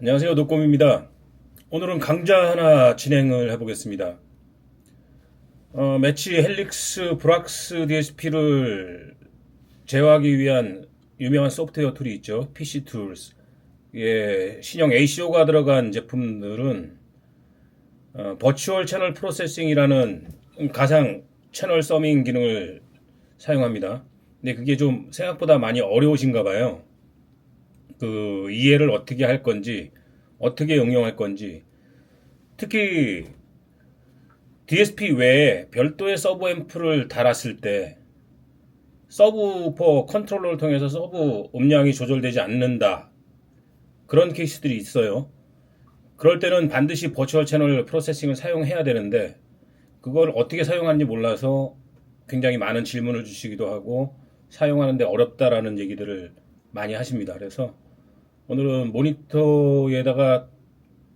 안녕하세요, 노꼼입니다. 오늘은 강좌 하나 진행을 해보겠습니다. 매치 헬릭스 브락스 DSP를 제어하기 위한 유명한 소프트웨어 툴이 있죠. PC Tools. 예, 신형 ACO가 들어간 제품들은 버추얼 채널 프로세싱이라는 가상 채널 서밍 기능을 사용합니다. 근데 그게 좀 생각보다 많이 어려우신가 봐요. 그 이해를 어떻게 할 건지, 어떻게 응용할 건지, 특히 DSP 외에 별도의 서브 앰프를 달았을 때 서브우퍼 컨트롤러를 통해서 서브 음량이 조절되지 않는다. 그런 케이스들이 있어요. 그럴 때는 반드시 버추얼 채널 프로세싱을 사용해야 되는데 그걸 어떻게 사용하는지 몰라서 굉장히 많은 질문을 주시기도 하고 사용하는데 어렵다라는 얘기들을 많이 하십니다. 그래서 오늘은 모니터에다가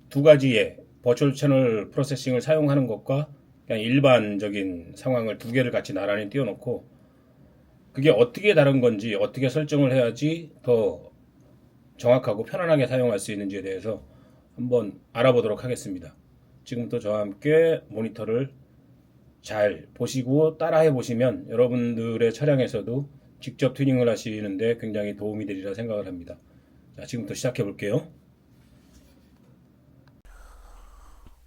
두 가지의 버추얼 채널 프로세싱을 사용하는 것과 그냥 일반적인 상황을 두 개를 같이 나란히 띄워놓고 그게 어떻게 다른 건지 어떻게 설정을 해야지 더 정확하고 편안하게 사용할 수 있는지에 대해서 한번 알아보도록 하겠습니다. 지금부터 저와 함께 모니터를 잘 보시고 따라해 보시면 여러분들의 차량에서도 직접 튜닝을 하시는데 굉장히 도움이 되리라 생각을 합니다. 자, 지금부터 시작해 볼게요.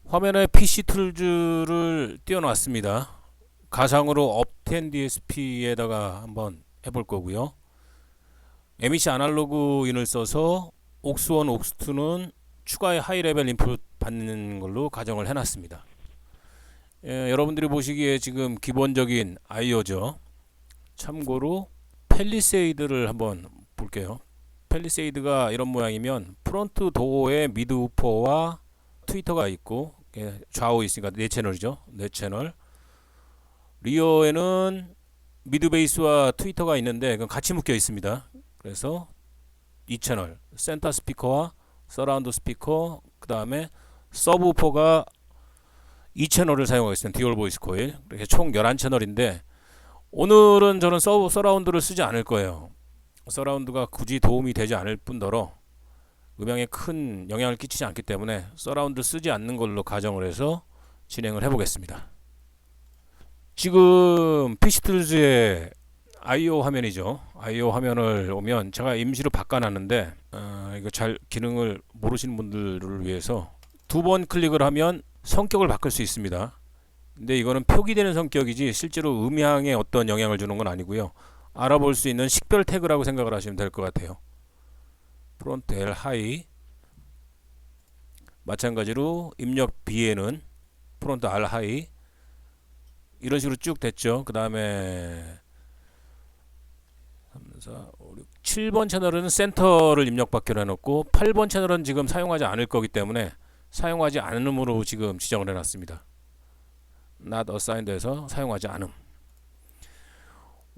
화면에 PC 툴즈를 띄워놨습니다. 가상으로 업텐 DSP에다가 한번 해볼 거고요. MEC 아날로그 인을 써서 옥스1, 옥스2는 추가의 하이 레벨 인풋 받는 걸로 가정을 해놨습니다. 여러분들이 보시기에 지금 기본적인 아이오죠. 참고로 펠리세이드를 한번 볼게요. 펠리세이드가 이런 모양이면 프론트 도어에 미드 우퍼와 트위터가 있고 좌우 있으니까 네 채널이죠. 네 채널. 리어에는 미드 베이스와 트위터가 있는데 그건 같이 묶여 있습니다. 그래서 이 채널 센터 스피커와 서라운드 스피커 그 다음에 서브우퍼가 이 채널을 사용하고 있습니다. 듀얼 보이스 코일. 이렇게 총 11채널인데 오늘은 저는 서라운드를 쓰지 않을 거예요. 서라운드가 굳이 도움이 되지 않을 뿐더러 음향에 큰 영향을 끼치지 않기 때문에 서라운드 쓰지 않는 걸로 가정을 해서 진행을 해보겠습니다. 지금 PC툴즈의 I/O 화면이죠. I/O 화면을 오면 제가 임시로 바꿔놨는데 이거 잘 기능을 모르시는 분들을 위해서 두 번 클릭을 하면 성격을 바꿀 수 있습니다. 근데 이거는 표기되는 성격이지 실제로 음향에 어떤 영향을 주는 건 아니고요. 알아볼 수 있는 식별 태그라고 생각을 하시면 될 것 같아요. 프론트 L 하이 마찬가지로 입력 B에는 프론트 R 하이 이런 식으로 쭉 됐죠. 그 다음에 3, 4, 5, 6, 7번 채널은 센터를 입력받기로 해놓고 8번 채널은 지금 사용하지 않을 거기 때문에 사용하지 않음으로 지금 지정을 해놨습니다. not assigned에서 사용하지 않음.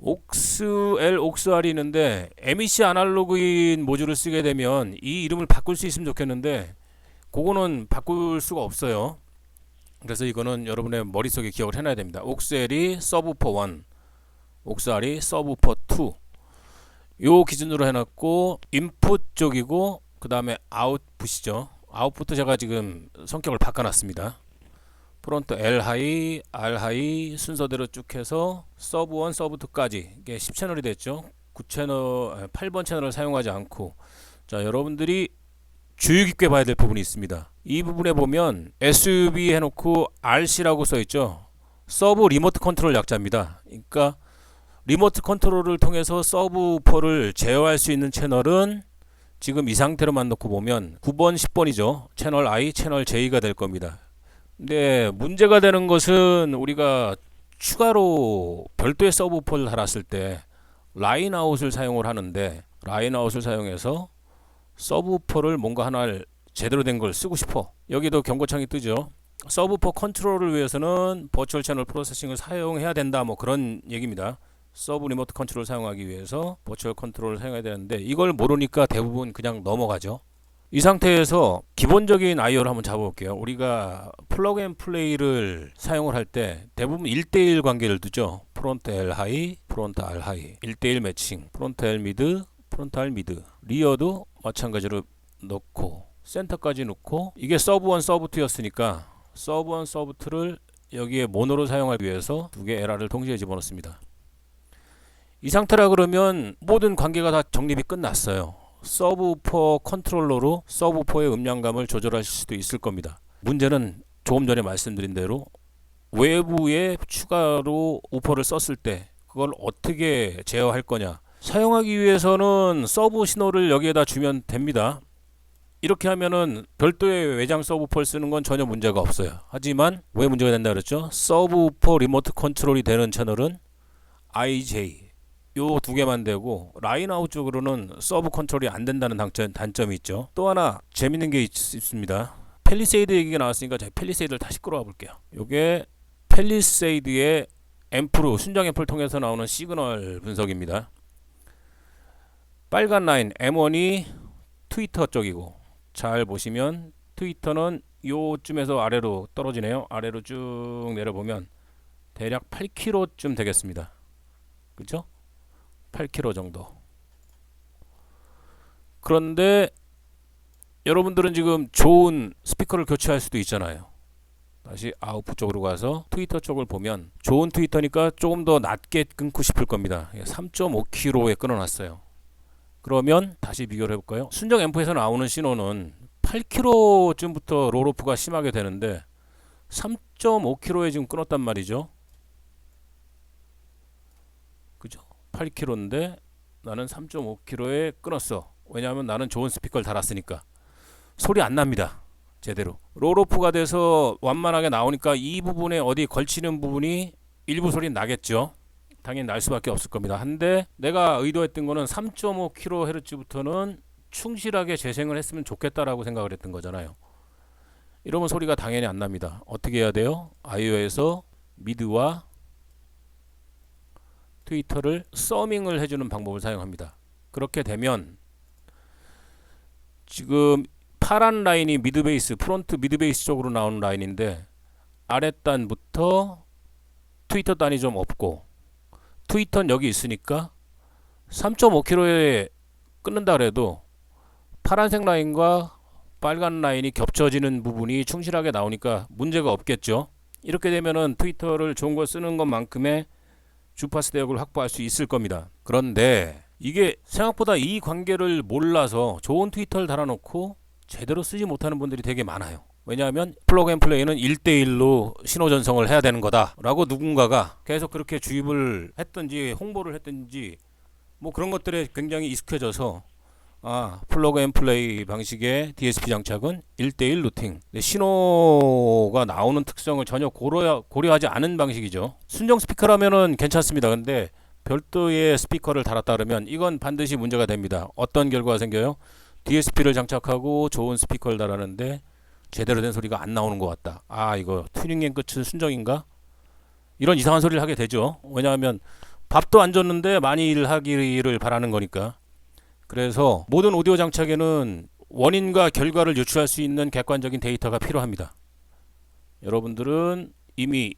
옥스 L, 옥스 R이 있는데 MEC 아날로그인 모듈을 쓰게 되면 이 이름을 바꿀 수 있으면 좋겠는데 그거는 바꿀 수가 없어요. 그래서 이거는 여러분의 머릿속에 기억을 해놔야 됩니다. 옥스 L이 서브우퍼 1, 옥스 R이 서브우퍼 2. 요 기준으로 해놨고 인풋 쪽이고 그 다음에 아웃풋이죠. 아웃풋도 제가 지금 성격을 바꿔놨습니다. 프론트 L 하이, R 하이 순서대로 쭉 해서 서브 1, 서브 2까지 이게 10채널이 됐죠. 9채널, 8번 채널을 사용하지 않고 자 여러분들이 주의 깊게 봐야 될 부분이 있습니다. 이 부분에 보면 SUV 해놓고 RC라고 써있죠. 서브 리모트 컨트롤 약자입니다. 그러니까 리모트 컨트롤을 통해서 서브우퍼를 제어할 수 있는 채널은 지금 이 상태로만 놓고 보면 9번, 10번이죠. 채널 I, 채널 J가 될 겁니다. 근데 문제가 되는 것은 우리가 추가로 별도의 서브우퍼를 달았을 때 라인아웃을 사용을 하는데 라인아웃을 사용해서 서브우퍼를 뭔가 하나를 제대로 된 걸 쓰고 싶어. 여기도 경고창이 뜨죠. 서브우퍼 컨트롤을 위해서는 버추얼 채널 프로세싱을 사용해야 된다. 뭐 그런 얘기입니다. 서브 리모트 컨트롤을 사용하기 위해서 버추얼 컨트롤을 사용해야 되는데 이걸 모르니까 대부분 그냥 넘어가죠. 이 상태에서 기본적인 I/O를 한번 잡아볼게요. 우리가 플러그 앤 플레이를 사용을 할 때 대부분 1대1 관계를 두죠. 프론트 L 하이, 프론트 R 하이 1대1 매칭, 프론트 L 미드, 프론트 R 미드 리어도 마찬가지로 넣고 센터까지 놓고, 이게 서브 1 서브 2였으니까 서브 1 서브 2를 여기에 모노로 사용하기 위해서 두 개 에라를 동시에 집어넣습니다. 이 상태라 그러면 모든 관계가 다 정립이 끝났어요. 서브우퍼 컨트롤러로 서브우퍼의 음량감을 조절하실 수도 있을 겁니다. 문제는 조금 전에 말씀드린 대로 외부에 추가로 우퍼를 썼을 때 그걸 어떻게 제어할 거냐. 사용하기 위해서는 서브 신호를 여기에다 주면 됩니다. 이렇게 하면은 별도의 외장 서브우퍼를 쓰는 건 전혀 문제가 없어요. 하지만 왜 문제가 된다 그랬죠? 서브우퍼 리모트 컨트롤이 되는 채널은 IJ 요 두 개만 되고, 라인아웃 쪽으로는 서브 컨트롤이 안 된다는 단점이 있죠. 또 하나 재밌는 게 있습니다. 펠리세이드 얘기가 나왔으니까 제가 펠리세이드를 다시 끌어와 볼게요. 요게 펠리세이드의 앰프로, 순정 앰프를 통해서 나오는 시그널 분석입니다. 빨간 라인 M1이 트위터 쪽이고, 잘 보시면 트위터는 요쯤에서 아래로 떨어지네요. 아래로 쭉 내려보면 대략 8km쯤 되겠습니다. 그쵸? 8km 정도. 그런데 여러분들은 지금 좋은 스피커를 교체할 수도 있잖아요. 다시 아웃풋 쪽으로 가서 트위터 쪽을 보면 좋은 트위터니까 조금 더 낮게 끊고 싶을 겁니다. 3.5km에 끊어놨어요. 그러면 다시 비교를 해볼까요? 순정 앰프에서 나오는 신호는 8km쯤부터 롤오프가 심하게 되는데 3.5km에 지금 끊었단 말이죠. 그죠? 8km인데 나는 3.5km에 끊었어. 왜냐하면 나는 좋은 스피커를 달았으니까. 소리 안 납니다. 제대로. 롤오프가 돼서 완만하게 나오니까 이 부분에 어디 걸치는 부분이 일부 소리는 나겠죠. 당연히 날 수밖에 없을 겁니다. 한데 내가 의도했던 거는 3.5kHz부터는 충실하게 재생을 했으면 좋겠다라고 생각을 했던 거잖아요. 이러면 소리가 당연히 안 납니다. 어떻게 해야 돼요? 아이오에서 미드와 트위터를 서밍을 해주는 방법을 사용합니다. 그렇게 되면 지금 파란 라인이 미드베이스, 프론트 미드베이스 쪽으로 나오는 라인인데 아랫단부터 트위터 단이 좀 없고, 트위터는 여기 있으니까 3.5km에 끊는다 그래도 파란색 라인과 빨간 라인이 겹쳐지는 부분이 충실하게 나오니까 문제가 없겠죠. 이렇게 되면은 트위터를 좋은 걸 쓰는 것만큼의 주파수 대역을 확보할 수 있을 겁니다. 그런데 이게 생각보다 이 관계를 몰라서 좋은 트위터를 달아놓고 제대로 쓰지 못하는 분들이 되게 많아요. 왜냐하면 플러그 앤 플레이는 1대1로 신호 전송을 해야 되는 거다 라고 누군가가 계속 그렇게 주입을 했든지 홍보를 했든지 뭐 그런 것들에 굉장히 익숙해져서, 플러그 앤 플레이 방식의 DSP 장착은 1대1 루팅, 신호가 나오는 특성을 전혀 고려하지 않은 방식이죠. 순정 스피커라면은 괜찮습니다. 근데 별도의 스피커를 달았다 그러면 이건 반드시 문제가 됩니다. 어떤 결과가 생겨요? DSP를 장착하고 좋은 스피커를 달았는데 제대로 된 소리가 안 나오는 것 같다. 이거 튜닝의 끝은 순정인가? 이런 이상한 소리를 하게 되죠. 왜냐하면 밥도 안 줬는데 많이 일하기를 바라는 거니까. 그래서 모든 오디오 장착에는 원인과 결과를 유추할 수 있는 객관적인 데이터가 필요합니다. 여러분들은 이미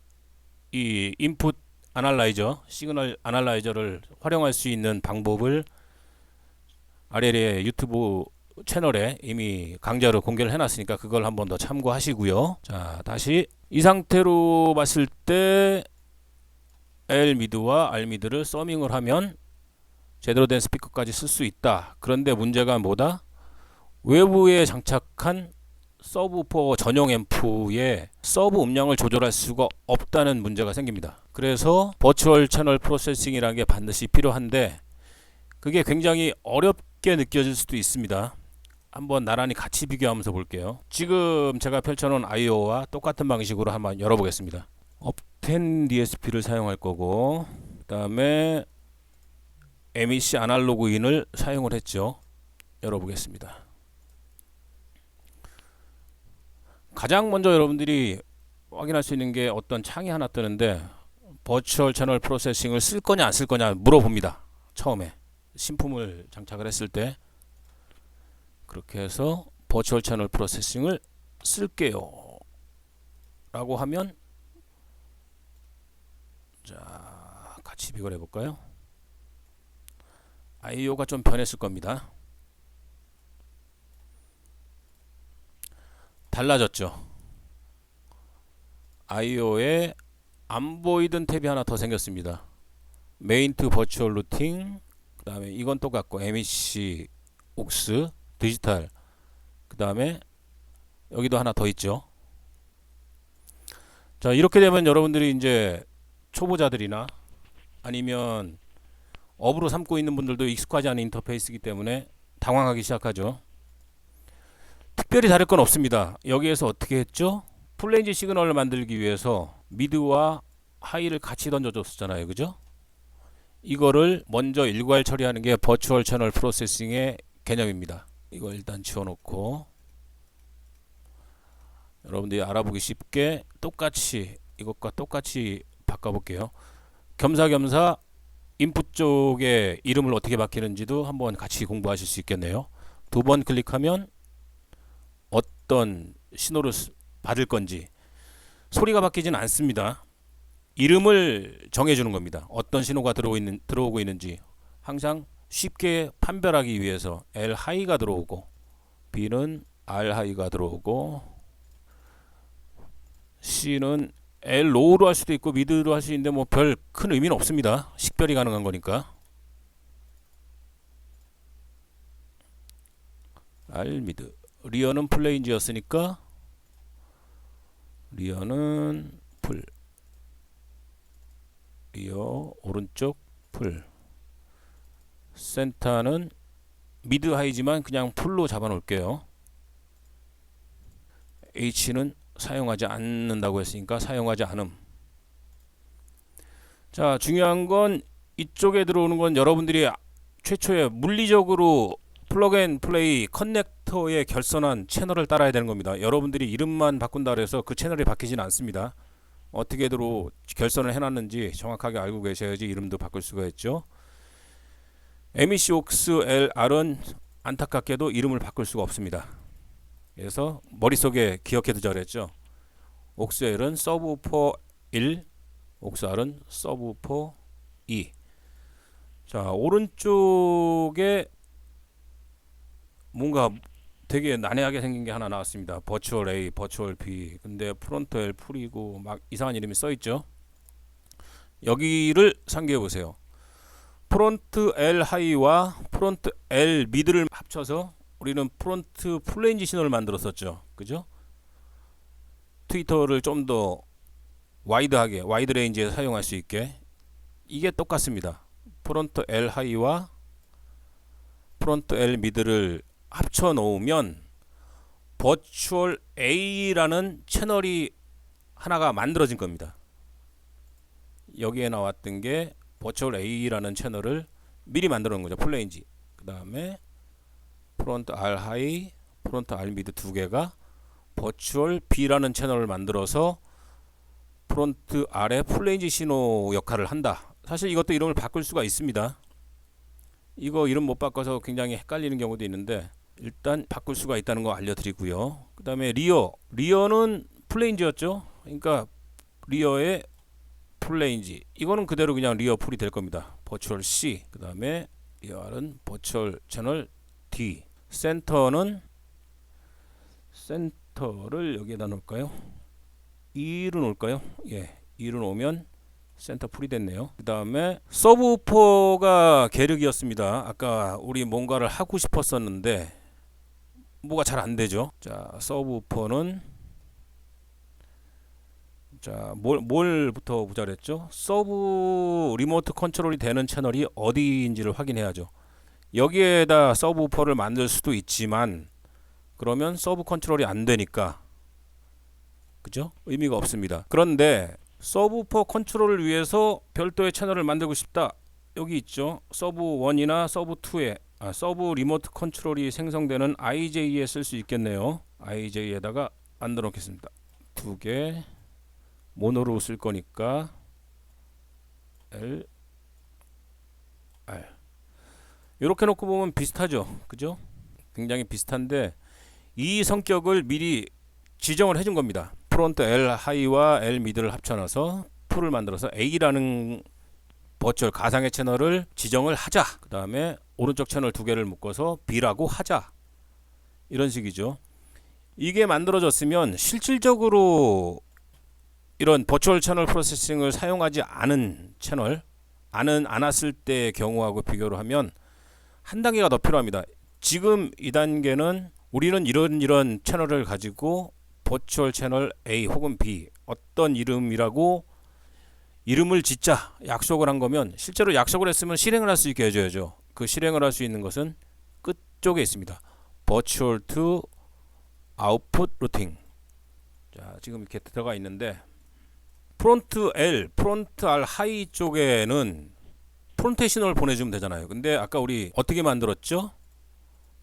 이 인풋 아날라이저, 시그널 아날라이저를 활용할 수 있는 방법을 아래의 유튜브 채널에 이미 강좌로 공개를 해놨으니까 그걸 한번 더 참고하시고요. 자, 다시 이 상태로 봤을 때 L 미드와 R 미드를 서밍을 하면 제대로 된 스피커까지 쓸 수 있다. 그런데 문제가 뭐다? 외부에 장착한 서브우퍼 전용 앰프의 서브 음량을 조절할 수가 없다는 문제가 생깁니다. 그래서 버추얼 채널 프로세싱이라는 게 반드시 필요한데 그게 굉장히 어렵게 느껴질 수도 있습니다. 한번 나란히 같이 비교하면서 볼게요. 지금 제가 펼쳐놓은 아이오와 똑같은 방식으로 한번 열어보겠습니다. 업텐 DSP를 사용할 거고, 그 다음에 MEC 아날로그 인을 사용을 했죠. 열어보겠습니다. 가장 먼저 여러분들이 확인할 수 있는 게 어떤 창이 하나 뜨는데 버추얼 채널 프로세싱을 쓸 거냐 안 쓸 거냐 물어봅니다. 처음에 신품을 장착을 했을 때 그렇게 해서 버추얼 채널 프로세싱을 쓸게요 라고 하면, 자, 같이 비교를 해볼까요? 아이오가 좀 변했을 겁니다. 달라졌죠. IO에 안 보이던 탭이 하나 더 생겼습니다. 메인 투 버추얼 루팅, 그 다음에 이건 똑같고 MEC 옥스 디지털, 그 다음에 여기도 하나 더 있죠. 자, 이렇게 되면 여러분들이 이제 초보자들이나 아니면 업으로 삼고 있는 분들도 익숙하지 않은 인터페이스이기 때문에 당황하기 시작하죠. 특별히 다를 건 없습니다. 여기에서 어떻게 했죠? 풀레인지 시그널을 만들기 위해서 미드와 하이를 같이 던져줬었잖아요. 그죠? 이거를 먼저 일괄 처리하는 게 버추얼 채널 프로세싱의 개념입니다. 이거 일단 지워놓고 여러분들이 알아보기 쉽게 똑같이 이것과 똑같이 바꿔볼게요. 겸사겸사 인풋 쪽에 이름을 어떻게 바뀌는지도 한번 같이 공부하실 수 있겠네요. 두 번 클릭하면 어떤 신호를 받을 건지, 소리가 바뀌진 않습니다. 이름을 정해주는 겁니다. 어떤 신호가 들어오고 있는지 항상 쉽게 판별하기 위해서 L 하이가 들어오고 B는 R 하이가 들어오고 C는 L 로우로 할 수도 있고 미드로 할 수 있는데 뭐 별 큰 의미는 없습니다. 식별이 가능한 거니까. R 미드. 리어는 플레인지였으니까 리어는 풀. 리어 오른쪽 풀. 센터는 미드 하이지만 그냥 풀로 잡아 놓을게요. H는 사용하지 않는다고 했으니까 사용하지 않음. 자, 중요한 건 이쪽에 들어오는 건 여러분들이 최초에 물리적으로 플러그 앤 플레이 커넥터에 결선한 채널을 따라야 되는 겁니다. 여러분들이 이름만 바꾼다 그래서 그 채널이 바뀌지는 않습니다. 어떻게 결선을 해놨는지 정확하게 알고 계셔야지 이름도 바꿀 수가 있죠. MEC 옥스 LR은 안타깝게도 이름을 바꿀 수가 없습니다. 그래서 머릿속에 기억해두자 그랬죠. 옥스 L은 서브우퍼 1, 옥스 R은 서브우퍼 2. 자, 오른쪽에 뭔가 되게 난해하게 생긴 게 하나 나왔습니다. 버추얼 A, 버추얼 B. 근데 프론트 L 풀이고 막 이상한 이름이 써 있죠. 여기를 상기해 보세요. 프론트 L 하이와 프론트 L 미드를 합쳐서 우리는 프론트 플레인지 신호를 만들었었죠. 그죠? 트위터를 좀 더 와이드하게, 와이드 레인지에 사용할 수 있게. 이게 똑같습니다. 프론트 L 하이와 프론트 L 미드를 합쳐 놓으면 버추얼 A라는 채널이 하나가 만들어진 겁니다. 여기에 나왔던 게 버추얼 A라는 채널을 미리 만들어 놓은 거죠. 플레인지. 그 다음에 프론트 R 하이, 프론트 R 미드 두 개가 버추얼 B라는 채널을 만들어서 프론트 R의 플레인지 신호 역할을 한다. 사실 이것도 이름을 바꿀 수가 있습니다. 이거 이름 못 바꿔서 굉장히 헷갈리는 경우도 있는데 일단 바꿀 수가 있다는 거 알려드리고요. 그 다음에 리어는 플레인지였죠. 그러니까 리어의 플레인지, 이거는 그대로 그냥 리어 풀이 될 겁니다. 버추얼 C. 그 다음에 리어 R은 버추얼 채널 D. 센터를 여기에다 놓을까요? 2로 놓을까요? 예, 2로 놓으면 센터 풀이 됐네요. 그 다음에 서브우퍼가 계륵이었습니다. 아까 우리 뭔가를 하고 싶었었는데 뭐가 잘 안되죠. 자, 서브우퍼는 자, 뭘부터 보자 그랬죠? 서브 리모트 컨트롤이 되는 채널이 어디인지를 확인해야죠. 여기에다 서브우퍼를 만들 수도 있지만 그러면 서브 컨트롤이 안 되니까, 그죠? 의미가 없습니다. 그런데 서브우퍼 컨트롤을 위해서 별도의 채널을 만들고 싶다. 여기 있죠. 서브 1이나 서브 2에 서브 리모트 컨트롤이 생성되는 IJ에 쓸 수 있겠네요. IJ에다가 만들어 놓겠습니다. 두 개 모노로 쓸 거니까 L R 이렇게 놓고 보면 비슷하죠. 그죠? 굉장히 비슷한데 이 성격을 미리 지정을 해준 겁니다. 프론트 L 하이와 L 미드를 합쳐놔서 풀을 만들어서 A라는 버추얼 가상의 채널을 지정을 하자. 그 다음에 오른쪽 채널 두 개를 묶어서 B라고 하자. 이런 식이죠. 이게 만들어졌으면 실질적으로 이런 버추얼 채널 프로세싱을 사용하지 않은 채널, 안 왔을 때의 경우하고 비교를 하면 한 단계가 더 필요합니다. 지금 이 단계는 우리는 이런 채널을 가지고 버추얼 채널 A 혹은 B 어떤 이름이라고 이름을 짓자 약속을 한 거면 실제로 약속을 했으면 실행을 할 수 있게 해줘야죠. 그 실행을 할 수 있는 것은 끝쪽에 있습니다. Virtual to Output Routing. 자, 지금 이렇게 들어가 있는데 프론트 L, 프론트 R 하이 쪽에는 프론트 신호를 보내주면 되잖아요. 근데 아까 우리 어떻게 만들었죠?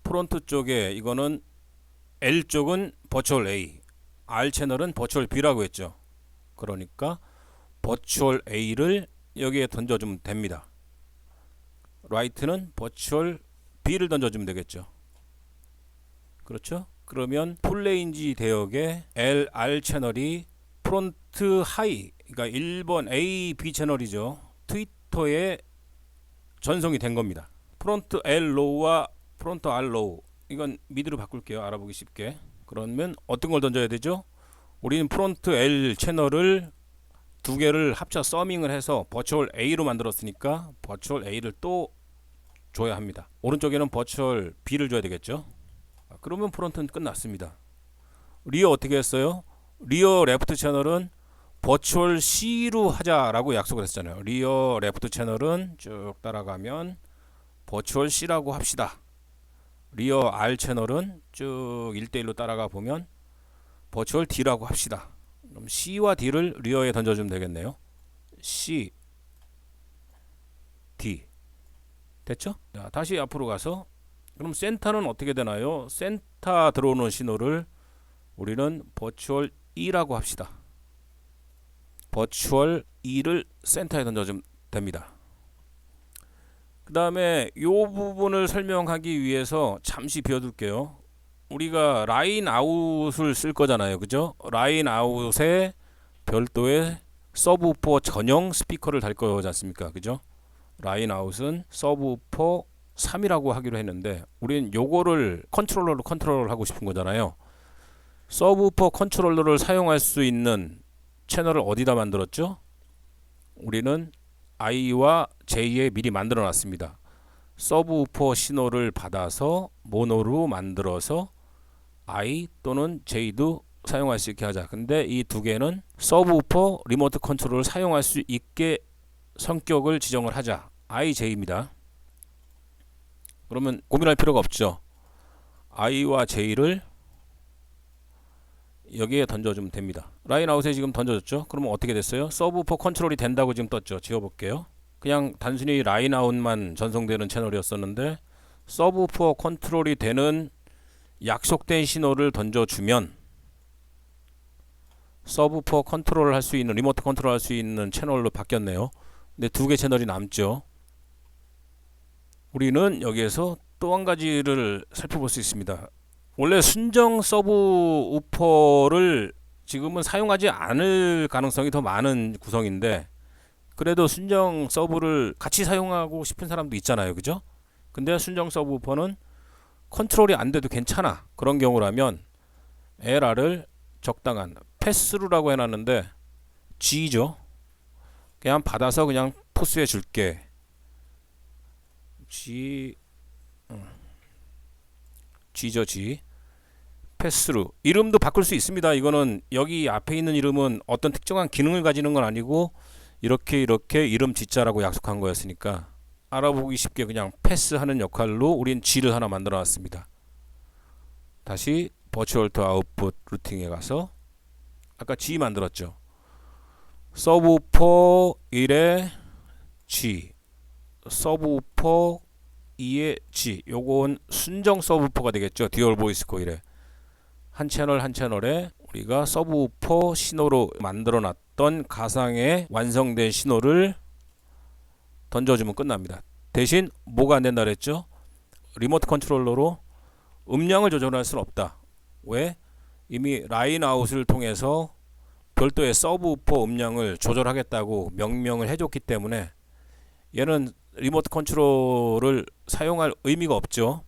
프론트 쪽에 이거는 L 쪽은 버추얼 A, R 채널은 버추얼 B라고 했죠. 그러니까 버추얼 A를 여기에 던져주면 됩니다. 라이트는 버추얼 B를 던져주면 되겠죠. 그렇죠? 그러면 풀레인지 대역의 LR 채널이 프론트 하이, 그러니까 1번 A, B 채널이죠. 트위터에 전송이 된 겁니다. 프론트 L 로우와 프론트 R 로우, 이건 미드로 바꿀게요. 알아보기 쉽게. 그러면 어떤 걸 던져야 되죠? 우리는 프론트 L 채널을 두 개를 합쳐 서밍을 해서 버추얼 A로 만들었으니까 버추얼 A를 또 줘야 합니다. 오른쪽에는 버추얼 B를 줘야 되겠죠. 그러면 프론트는 끝났습니다. 리어 어떻게 했어요? 리어 레프트 채널은 버추얼 C로 하자라고 약속을 했잖아요. 리어 레프트 채널은 쭉 따라가면 버추얼 C라고 합시다. 리어 R 채널은 쭉 1대1로 따라가 보면 버추얼 D라고 합시다. 그럼 C와 D를 리어에 던져주면 되겠네요. C, D. 됐죠? 자, 다시 앞으로 가서 그럼 센터는 어떻게 되나요? 센터 들어오는 신호를 우리는 버추얼 E라고 합시다. 버추얼 E를 센터에 던져주면 됩니다. 그 다음에 이 부분을 설명하기 위해서 잠시 비워둘게요. 우리가 라인 아웃을 쓸 거잖아요. 그죠? 라인 아웃에 별도의 서브우퍼 전용 스피커를 달 거지 않습니까? 그죠? 라인 아웃은 서브우퍼 3이라고 하기로 했는데 우리는 요거를 컨트롤러로 컨트롤하고 싶은 거잖아요. 서브우퍼 컨트롤러를 사용할 수 있는 채널을 어디다 만들었죠? 우리는 I와 J에 미리 만들어 놨습니다. 서브우퍼 신호를 받아서 모노로 만들어서 I 또는 J도 사용할 수 있게 하자. 근데 이 두 개는 서브우퍼 리모트 컨트롤을 사용할 수 있게 성격을 지정을 하자. I, J입니다. 그러면 고민할 필요가 없죠. I와 J를 여기에 던져주면 됩니다. 라인 아웃에 지금 던져줬죠. 그러면 어떻게 됐어요? 서브우퍼 컨트롤이 된다고 지금 떴죠. 지워볼게요. 그냥 단순히 라인 아웃만 전송되는 채널이었었는데 서브우퍼 컨트롤이 되는 약속된 신호를 던져주면 서브우퍼 컨트롤을 할 수 있는, 리모트 컨트롤 할 수 있는 채널로 바뀌었네요. 근데 두 개 채널이 남죠. 우리는 여기에서 또 한 가지를 살펴볼 수 있습니다. 원래 순정 서브우퍼를 지금은 사용하지 않을 가능성이 더 많은 구성인데 그래도 순정 서브를 같이 사용하고 싶은 사람도 있잖아요. 그죠? 근데 순정 서브우퍼는 컨트롤이 안 돼도 괜찮아. 그런 경우라면 LR을 적당한 패스루라고 해놨는데 G죠. 그냥 받아서 그냥 토스해 줄게. G죠, G. 패스루. 이름도 바꿀 수 있습니다. 이거는 여기 앞에 있는 이름은 어떤 특정한 기능을 가지는 건 아니고 이렇게 이름 짓자라고 약속한 거였으니까 알아보기 쉽게 그냥 패스하는 역할로 우린 G를 하나 만들어 놨습니다. 다시 버추얼 투 아웃풋 루팅에 가서 아까 G 만들었죠. 서브우퍼 1에 G, 서브우퍼 2에 G. 요건 순정 서브우퍼가 되겠죠. 듀얼 보이스 코일에 한 채널에 우리가 서브우퍼 신호로 만들어 놨던 가상의 완성된 신호를 던져주면 끝납니다. 대신 뭐가 안 된다 그랬죠? 리모트 컨트롤러로 음량을 조절할 수는 없다. 왜? 이미 라인 아웃을 통해서 별도의 서브우퍼 음량을 조절하겠다고 명명을 해줬기 때문에 얘는 리모트 컨트롤을 사용할 의미가 없죠.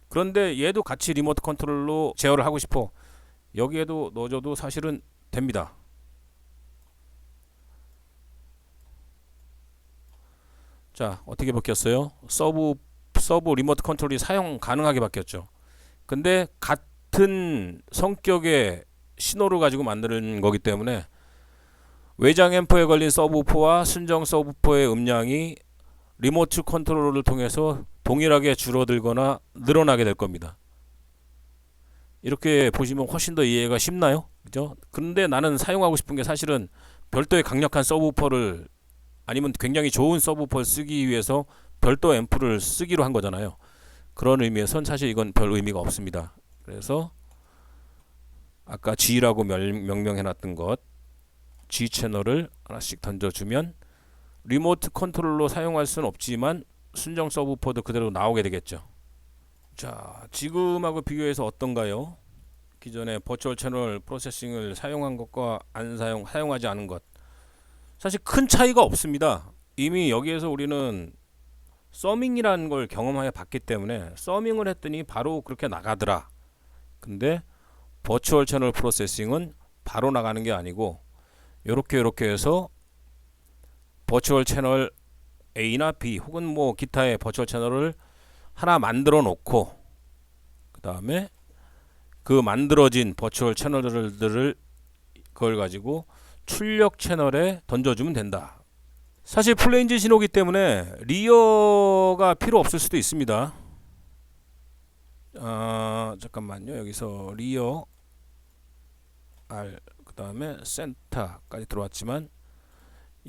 그런데 얘도 같이 리모트 컨트롤로 제어를 하고 싶어. 여기에도 넣어줘도 사실은 됩니다. 자, 어떻게 바뀌었어요? 서브 리모트 컨트롤이 사용 가능하게 바뀌었죠. 근데 같은 성격의 신호를 가지고 만드는 거기 때문에 외장 앰프에 걸린 서브우퍼와 순정 서브우퍼의 음량이 리모트 컨트롤을 통해서 동일하게 줄어들거나 늘어나게 될 겁니다. 이렇게 보시면 훨씬 더 이해가 쉽나요? 그죠? 근데 나는 사용하고 싶은 게 사실은 별도의 강력한 서브우퍼를 아니면 굉장히 좋은 서브우퍼를 쓰기 위해서 별도 앰프를 쓰기로 한 거잖아요. 그런 의미에선 사실 이건 별 의미가 없습니다. 그래서 아까 G라고 명명해놨던 것 G 채널을 하나씩 던져주면 리모트 컨트롤로 사용할 수는 없지만 순정 서브우퍼도 그대로 나오게 되겠죠. 자, 지금하고 비교해서 어떤가요? 기존의 버추얼 채널 프로세싱을 사용한 것과 사용하지 않은 것, 사실 큰 차이가 없습니다. 이미 여기에서 우리는 서밍이라는 걸 경험하여 봤기 때문에 서밍을 했더니 바로 그렇게 나가더라. 근데 버추얼 채널 프로세싱은 바로 나가는 게 아니고 요렇게 해서 버추얼 채널 A나 B 혹은 뭐 기타의 버추얼 채널을 하나 만들어 놓고 그 다음에 그 만들어진 버추얼 채널들을 그걸 가지고 출력 채널에 던져주면 된다. 사실 플레인즈 신호기 때문에 리어가 필요 없을 수도 있습니다. 잠깐만요. 여기서 리어 R 그 다음에 센터까지 들어왔지만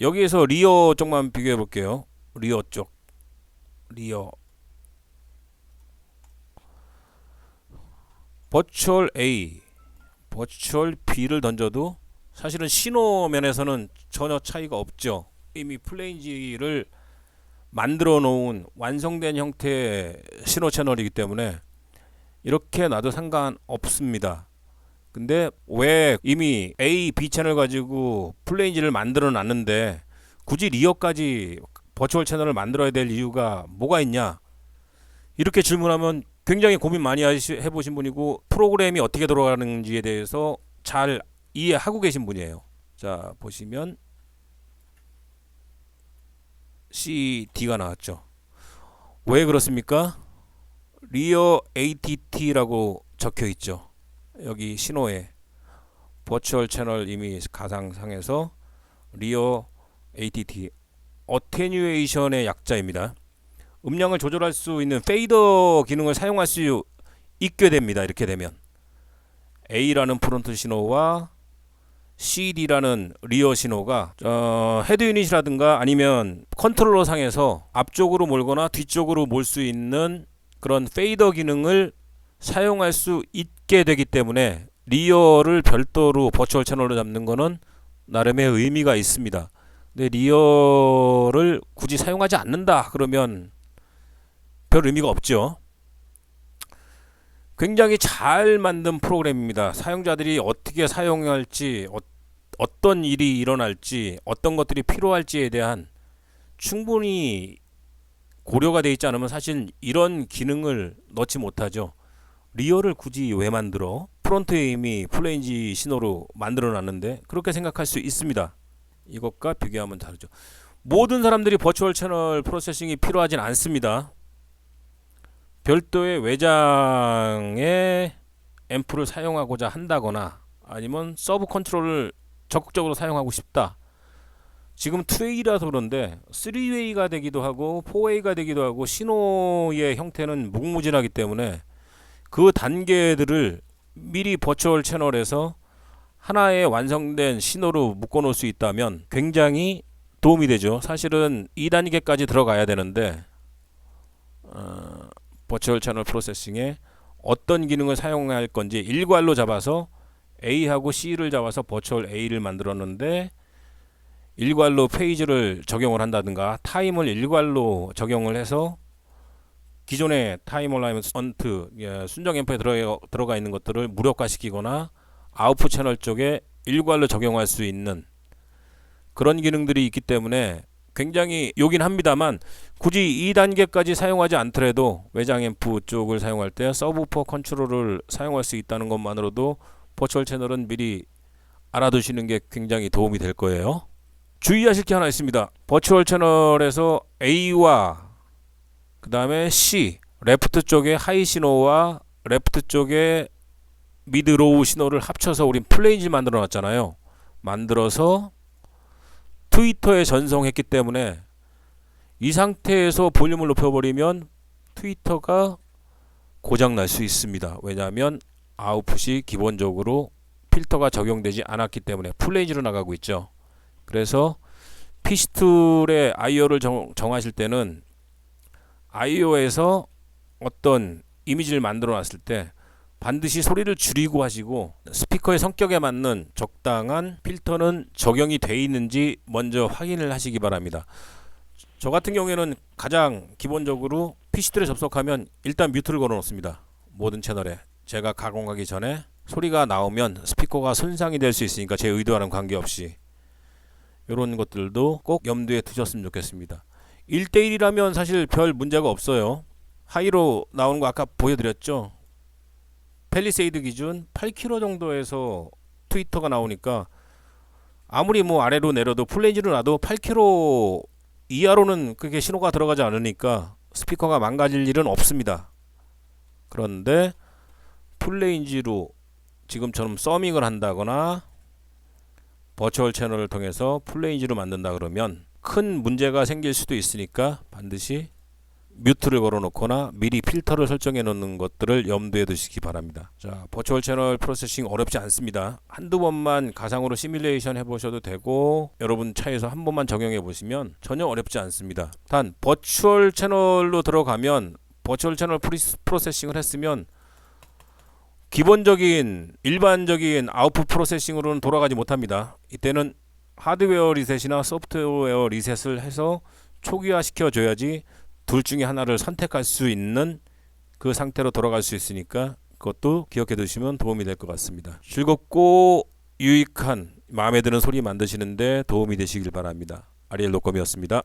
여기에서 리어 쪽만 비교해 볼게요. 리어 쪽 리어 버추얼 A 버추얼 B를 던져도 사실은 신호 면에서는 전혀 차이가 없죠. 이미 플레인지를 만들어 놓은 완성된 형태의 신호 채널이기 때문에 이렇게 놔도 상관없습니다. 근데 왜 이미 A, B 채널 가지고 플레인지를 만들어 놨는데 굳이 리어까지 버추얼 채널을 만들어야 될 이유가 뭐가 있냐? 이렇게 질문하면 굉장히 고민 많이 해보신 분이고 프로그램이 어떻게 돌아가는지에 대해서 잘 이해하고 계신 분이에요. 자, 보시면 CD가 나왔죠. 왜 그렇습니까? 리어 ATT라고 적혀 있죠. 여기 신호에 버추얼 채널 이미 가상상에서 리어 ATT 어테뉴에이션의 약자입니다. 음량을 조절할 수 있는 페이더 기능을 사용할 수 있게 됩니다. 이렇게 되면 A라는 프론트 신호와 CD라는 리어 신호가 헤드 유닛이라든가 아니면 컨트롤러 상에서 앞쪽으로 몰거나 뒤쪽으로 몰 수 있는 그런 페이더 기능을 사용할 수 있게 되기 때문에 리어를 별도로 버추얼 채널로 잡는 거는 나름의 의미가 있습니다. 근데 리어를 굳이 사용하지 않는다 그러면 별 의미가 없죠. 굉장히 잘 만든 프로그램입니다. 사용자들이 어떻게 사용할지 어떤 일이 일어날지 어떤 것들이 필요할지에 대한 충분히 고려가 되어 있지 않으면 사실 이런 기능을 넣지 못하죠. 리어를 굳이 왜 만들어? 프론트에 이미 플레인지 신호로 만들어 놨는데 그렇게 생각할 수 있습니다. 이것과 비교하면 다르죠. 모든 사람들이 버추얼 채널 프로세싱이 필요하진 않습니다. 별도의 외장의 앰프를 사용하고자 한다거나 아니면 서브 컨트롤을 적극적으로 사용하고 싶다. 지금 2Way라서 그런데 3Way가 되기도 하고 4Way가 되기도 하고 신호의 형태는 무궁무진하기 때문에 그 단계들을 미리 버추얼 채널에서 하나의 완성된 신호로 묶어 놓을 수 있다면 굉장히 도움이 되죠. 사실은 2단계까지 들어가야 되는데 버추얼 채널 프로세싱에 어떤 기능을 사용할 건지 일괄로 잡아서 A하고 C를 잡아서 버추얼 A를 만들었는데 일괄로 페이지를 적용을 한다든가 타임을 일괄로 적용을 해서 기존의 타임 얼라이먼트 순정 앰프에 들어가 있는 것들을 무력화시키거나 아웃풋 채널 쪽에 일괄로 적용할 수 있는 그런 기능들이 있기 때문에 굉장히 요긴 합니다만 굳이 2단계까지 사용하지 않더라도 외장 앰프 쪽을 사용할 때 서브우퍼 컨트롤을 사용할 수 있다는 것만으로도 버추얼 채널은 미리 알아두시는 게 굉장히 도움이 될 거예요. 주의하실 게 하나 있습니다. 버추얼 채널에서 A와 그 다음에 C, 레프트 쪽에 하이 신호와 레프트 쪽에 미드 로우 신호를 합쳐서 우린 플레인지 만들어 놨잖아요. 만들어서 트위터에 전송했기 때문에 이 상태에서 볼륨을 높여버리면 트위터가 고장 날 수 있습니다. 왜냐하면 아웃풋이 기본적으로 필터가 적용되지 않았기 때문에 플레인지로 나가고 있죠. 그래서 피시툴의 IO를 정하실 때는 IO에서 어떤 이미지를 만들어 놨을 때 반드시 소리를 줄이고 하시고 스피커의 성격에 맞는 적당한 필터는 적용이 돼 있는지 먼저 확인을 하시기 바랍니다. 저 같은 경우에는 가장 기본적으로 PC들에 접속하면 일단 뮤트를 걸어 놓습니다. 모든 채널에 제가 가공하기 전에 소리가 나오면 스피커가 손상이 될 수 있으니까 제 의도와는 관계없이 이런 것들도 꼭 염두에 두셨으면 좋겠습니다. 1대1이라면 사실 별 문제가 없어요. 하이로 나오는 거 아까 보여드렸죠. 펠리세이드 기준 8km 정도에서 트위터가 나오니까 아무리 뭐 아래로 내려도 플레인지로 놔도 8km 이하로는 그게 신호가 들어가지 않으니까 스피커가 망가질 일은 없습니다. 그런데 풀레인지로 지금처럼 서밍을 한다거나 버추얼 채널을 통해서 풀레인지로 만든다 그러면 큰 문제가 생길 수도 있으니까 반드시 뮤트를 걸어 놓거나 미리 필터를 설정해 놓는 것들을 염두에 두시기 바랍니다. 자, 버추얼 채널 프로세싱 어렵지 않습니다. 한두 번만 가상으로 시뮬레이션 해보셔도 되고 여러분 차에서 한 번만 적용해 보시면 전혀 어렵지 않습니다. 단 버추얼 채널로 들어가면 버추얼 채널 프로세싱을 했으면 기본적인 일반적인 아웃풋 프로세싱으로는 돌아가지 못합니다. 이때는 하드웨어 리셋이나 소프트웨어 리셋을 해서 초기화 시켜줘야지 둘 중에 하나를 선택할 수 있는 그 상태로 돌아갈 수 있으니까 그것도 기억해 두시면 도움이 될 것 같습니다. 즐겁고 유익한 마음에 드는 소리 만드시는데 도움이 되시길 바랍니다. 아리엘 노컴이었습니다.